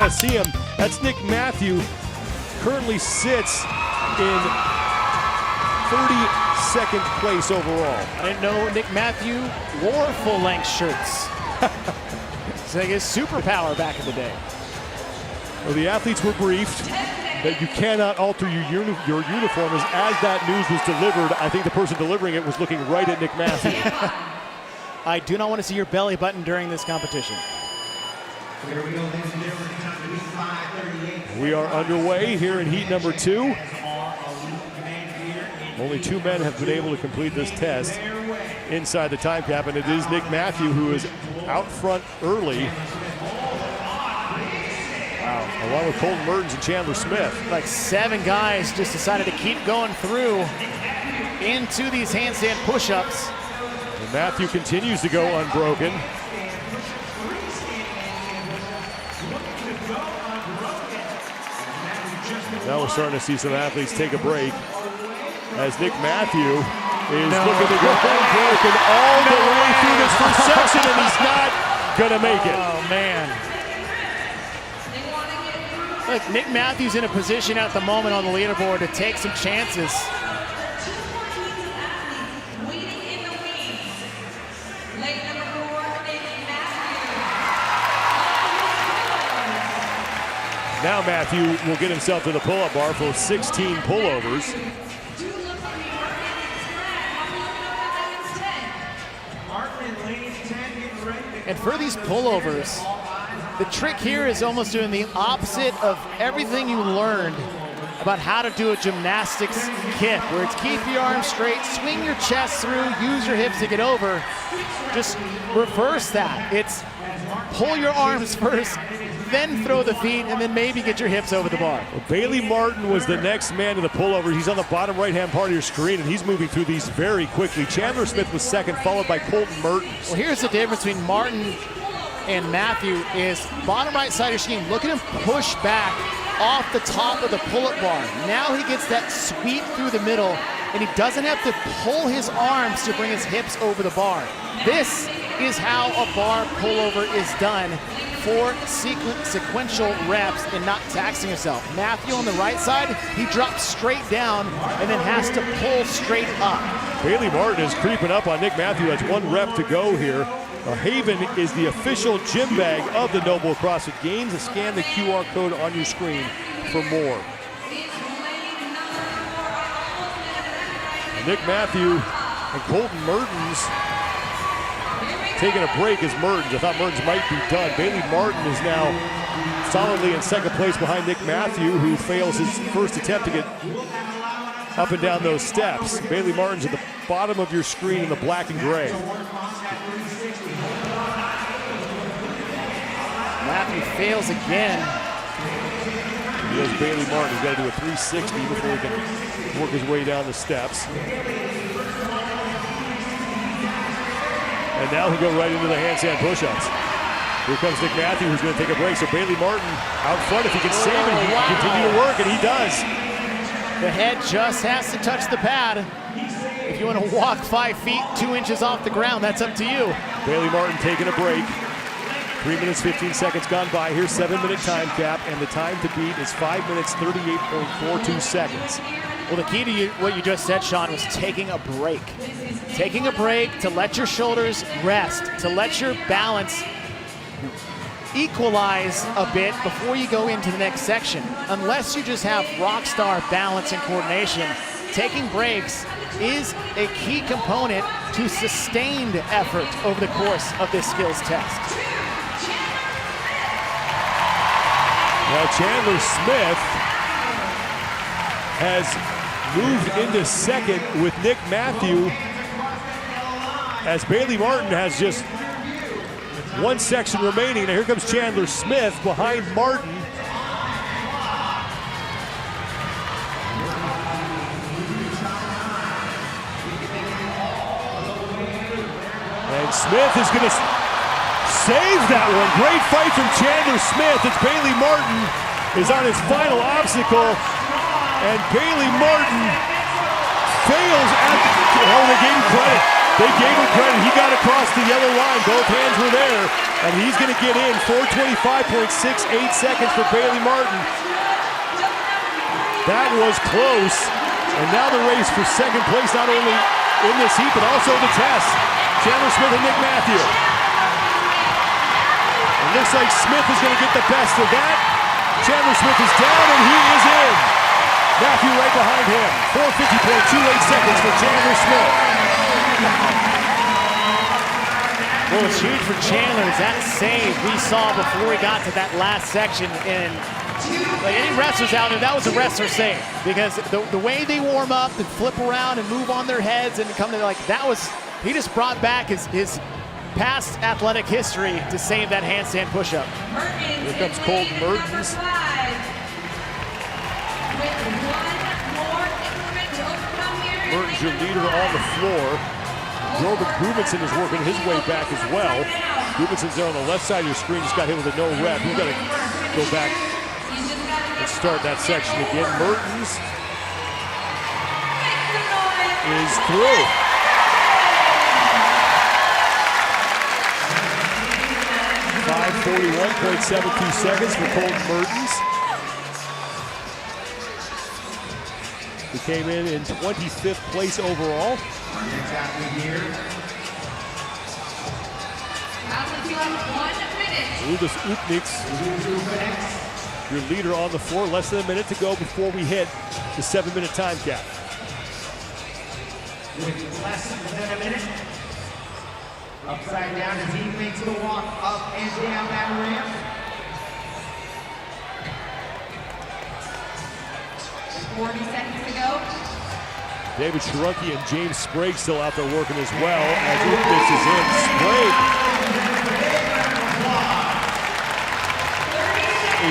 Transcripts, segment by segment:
to see him. That's Nick Matthew. Currently sits in 32nd place overall. I didn't know Nick Matthew wore full-length shirts. It's like his superpower back in the day. Well, the athletes were briefed that you cannot alter your uniform. As that news was delivered, I think the person delivering it was looking right at Nick Matthew. I do not want to see your belly button during this competition. We are underway here in heat number 2. Only 2 men have been able to complete this test inside the time cap, and it is Nick Matthew who is out front early. Wow. Along with Colton Mertens and Chandler Smith. Like 7 guys just decided to keep going through into these handstand push-ups. And Matthew continues to go unbroken. Now we're starting to see some athletes take a break as Nick Matthew is looking to go unbroken all the way through this first section, and he's not gonna make it. Oh man. Look, Nick Matthews in a position at the moment on the leaderboard to take some chances. Now Matthew will get himself to the pull-up bar for 16 pullovers. And for these pullovers, the trick here is almost doing the opposite of everything you learned about how to do a gymnastics kick, where it's keep your arms straight, swing your chest through, use your hips to get over. Just reverse that. It's pull your arms first, then throw the feet, and then maybe get your hips over the bar. Well, Bailey Martin was the next man to the pullovers. He's on the bottom right-hand part of your screen, and he's moving through these very quickly. Chandler Smith was second, followed by Colton Mertens. Well, here's the difference between Martin and Matthew is bottom right side of your screen. Look at him push back off the top of the pull-up bar. Now he gets that sweep through the middle, and he doesn't have to pull his arms to bring his hips over the bar. This is how a bar pullover is done for sequential reps and not taxing yourself. Matthew on the right side, he drops straight down and then has to pull straight up. Bailey Martin is creeping up on Nick Matthew. That's 1 rep to go here. Haven is the official gym bag of the Noble CrossFit Games. Scan the QR code on your screen for more. Nick Matthew and Colton Mertens taking a break as Mertens. I thought Mertens might be done. Bailey Martin is now solidly in second place behind Nick Matthew, who fails his first attempt to get up and down those steps. Bailey Martin's at the bottom of your screen in the black and gray. Matthew fails again. Here's Bailey Martin. He's got to do a 360 before he can work his way down the steps. And now he'll go right into the handstand push-ups. Here comes Nick Matthew, who's going to take a break. So Bailey Martin out front. If he can save it, he can continue to work, and he does. The head just has to touch the pad. If you want to walk 5 feet, 2 inches off the ground, that's up to you. Bailey Martin taking a break. 3 minutes, 15 seconds gone by. Here's 7-minute time cap, and the time to beat is 5 minutes, 38.42 seconds. Well, the key to what you just said, Sean, was taking a break. Taking a break to let your shoulders rest, to let your balance equalize a bit before you go into the next section. Unless you just have rock star balance and coordination, taking breaks is a key component to sustained effort over the course of this skills test. Now Chandler Smith has moved into second with Nick Matthew, as Bailey Martin has just 1 section remaining. Now here comes Chandler Smith behind Martin. And Smith is going to save that one. Great fight from Chandler Smith. It's Bailey Martin is on his final obstacle. And Bailey Martin fails at they gave him credit. They gave him credit. He got across the yellow line. Both hands were there. And he's going to get in 4:25.68 seconds for Bailey Martin. That was close. And now the race for second place, not only in this heat, but also the test. Chandler Smith and Nick Matthew. It looks like Smith is going to get the best of that. Chandler Smith is down, and he is in. Matthew right behind him. 4:50.28 seconds for Chandler Smith. Well, it's huge for Chandler. That save we saw before he got to that last section. And like any wrestlers out there, that was a wrestler save. Because the way they warm up and flip around and move on their heads and come to like that was, he just brought back his past athletic history to save that handstand push-up. Here comes Colton Mertens. Mertens, your leader on the floor. Jordan Gudmundsson is working his way back as well. Gudmundsson's there on the left side of your screen, just got hit with a no rep. We've got to go back and start that section again. Mertens is through. .72 seconds for Colton Mertens. He came in 25th place overall. Udas Upniks, your leader on the floor. Less than a minute to go before we hit the 7-minute time cap. With less than a minute, upside down as he makes the walk up and down that ramp. 40 seconds to go. David Sharunki and James Sprague still out there working as well as Upniks is in. Sprague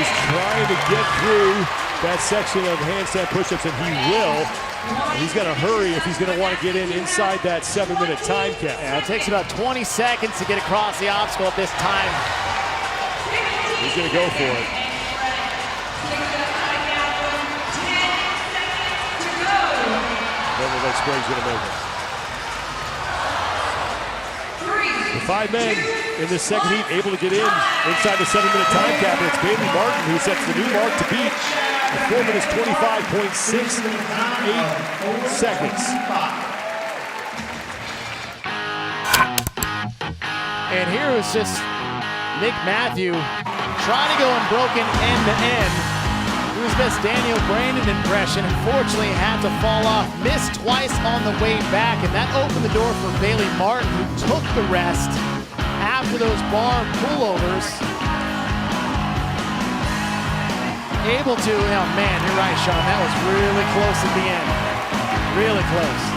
is trying to get through that section of handstand push-ups, and he will. And he's got to hurry if he's going to want to get in inside that 7-minute time cap. Yeah, it takes about 20 seconds to get across the obstacle at this time. He's going to go for it. Doesn't look like Sprague's going to make it. The 5 men in this second heat able to get in inside the 7-minute time cap, and it's Bailey Martin who sets the new mark to beat at 4 minutes 25.68 seconds. And here was just Nick Matthew trying to go unbroken end to end. It was best Daniel Brandon impression. Unfortunately, had to fall off, missed twice on the way back, and that opened the door for Bailey Martin, who took the rest after those bar pullovers. Able to, oh man, you're right, Sean, that was really close at the end. Really close.